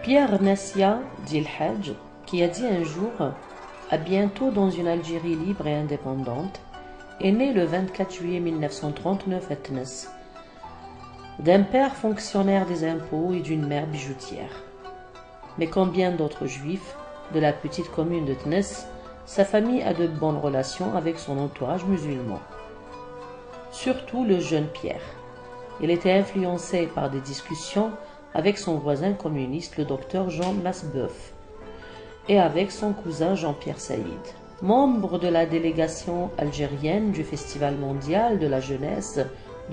Pierre Nassia, dit le Hajj, qui a dit un jour « À bientôt dans une Algérie libre et indépendante », est né le 24 juillet 1939 à Tness, d'un père fonctionnaire des impôts et d'une mère bijoutière. Mais comme bien d'autres juifs de la petite commune de Tness, sa famille a de bonnes relations avec son entourage musulman. Surtout le jeune Pierre. Il était influencé par des discussions avec son voisin communiste, le docteur Jean Masbeuf, et avec son cousin Jean-Pierre Saïd. Membre de la délégation algérienne du Festival mondial de la jeunesse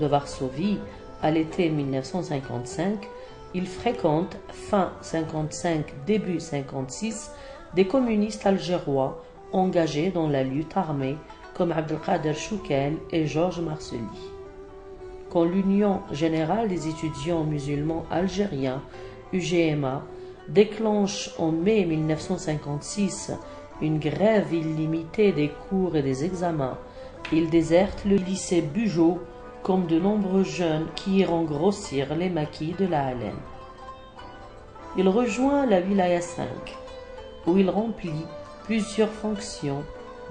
de Varsovie à l'été 1955, il fréquente, fin 55, début 56, des communistes algérois engagés dans la lutte armée comme Abdelkader Choukel et Georges Marcely. Quand l'Union générale des étudiants musulmans algériens, UGMA, déclenche en mai 1956 une grève illimitée des cours et des examens, il déserte le lycée Bugeaud comme de nombreux jeunes qui iront grossir les maquis de la haleine. Il rejoint la Wilaya 5, où il remplit plusieurs fonctions,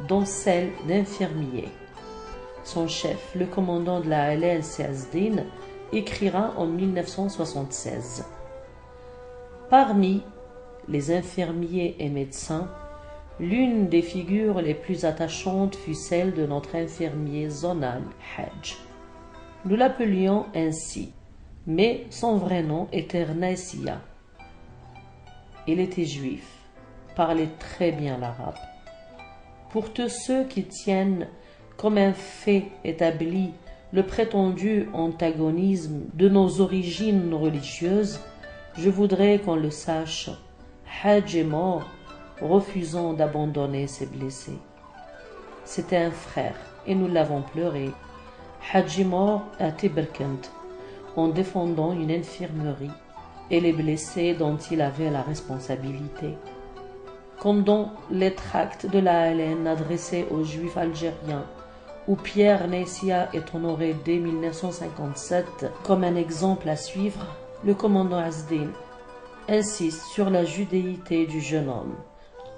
dont celle d'infirmier. Son chef, le commandant de la haleine Seazdine, écrira en 1976. Parmi les infirmiers et médecins, l'une des figures les plus attachantes fut celle de notre infirmier zonal Hajj. Nous l'appelions ainsi, mais son vrai nom était Nassia. Il était juif, parlait très bien l'arabe. Pour tous ceux qui tiennent comme un fait établi le prétendu antagonisme de nos origines religieuses, je voudrais qu'on le sache. Hajj est mort, refusant d'abandonner ses blessés. C'était un frère, et nous l'avons pleuré. Hajj est mort à Tiberkent, en défendant une infirmerie et les blessés dont il avait la responsabilité. Comme dans les tracts de la haleine adressés aux juifs algériens, où Pierre Nassia est honoré dès 1957 comme un exemple à suivre, le commandant Azdin insiste sur la judéité du jeune homme,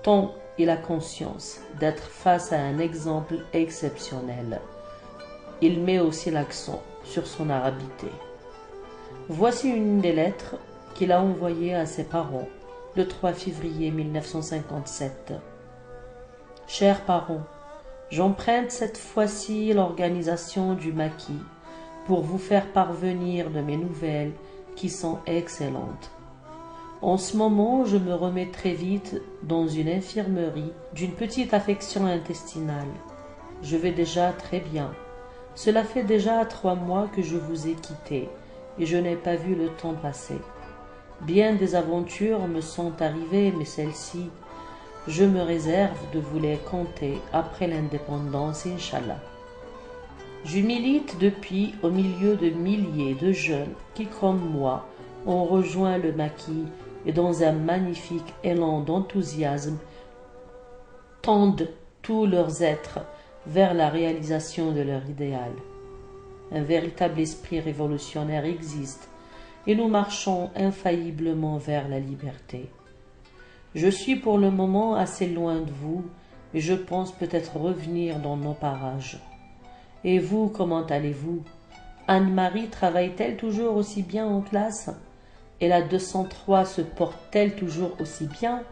tant il a conscience d'être face à un exemple exceptionnel. Il met aussi l'accent sur son arabité. Voici une des lettres qu'il a envoyées à ses parents le 3 février 1957. Chers parents, j'emprunte cette fois-ci l'organisation du maquis pour vous faire parvenir de mes nouvelles qui sont excellentes. En ce moment, je me remets très vite dans une infirmerie d'une petite affection intestinale. Je vais déjà très bien. Cela fait déjà 3 mois que je vous ai quitté et je n'ai pas vu le temps passer. Bien des aventures me sont arrivées, mais celle-ci, je me réserve de vous les conter après l'indépendance, Inch'Allah. Je milite depuis au milieu de milliers de jeunes qui, comme moi, ont rejoint le maquis et dans un magnifique élan d'enthousiasme tendent tous leurs êtres vers la réalisation de leur idéal. Un véritable esprit révolutionnaire existe et nous marchons infailliblement vers la liberté. Je suis pour le moment assez loin de vous, mais je pense peut-être revenir dans nos parages. Et vous, comment allez-vous? Anne-Marie travaille-t-elle toujours aussi bien en classe? Et la 203 se porte-t-elle toujours aussi bien?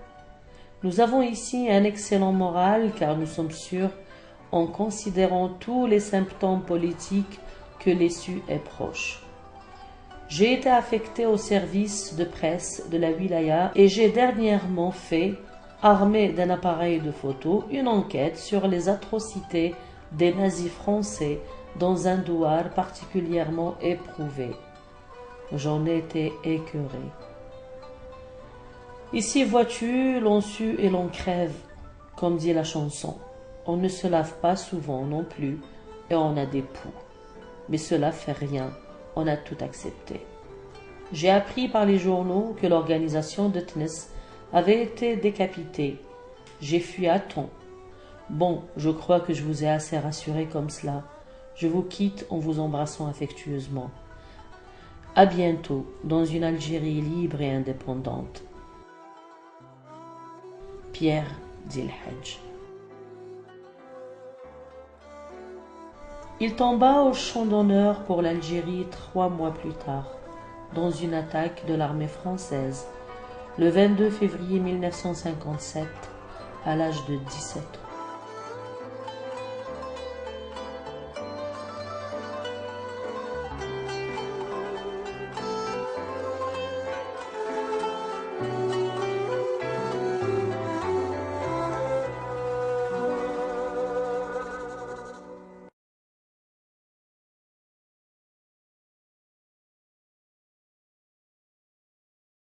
Nous avons ici un excellent moral car nous sommes sûrs, en considérant tous les symptômes politiques, que l'issue est proche. J'ai été affecté au service de presse de la Wilaya et j'ai dernièrement fait, armé d'un appareil de photo, une enquête sur les atrocités des nazis français dans un douar particulièrement éprouvé. J'en étais écœuré. Ici, vois-tu, l'on sue et l'on crève, comme dit la chanson. On ne se lave pas souvent non plus et on a des poux. Mais cela fait rien, on a tout accepté. J'ai appris par les journaux que l'organisation de Tness avait été décapitée. J'ai fui à temps. Bon, je crois que je vous ai assez rassuré comme cela. Je vous quitte en vous embrassant affectueusement. À bientôt dans une Algérie libre et indépendante. Pierre Zilhadj. Il tomba au champ d'honneur pour l'Algérie 3 mois plus tard, dans une attaque de l'armée française, le 22 février 1957, à l'âge de 17 ans.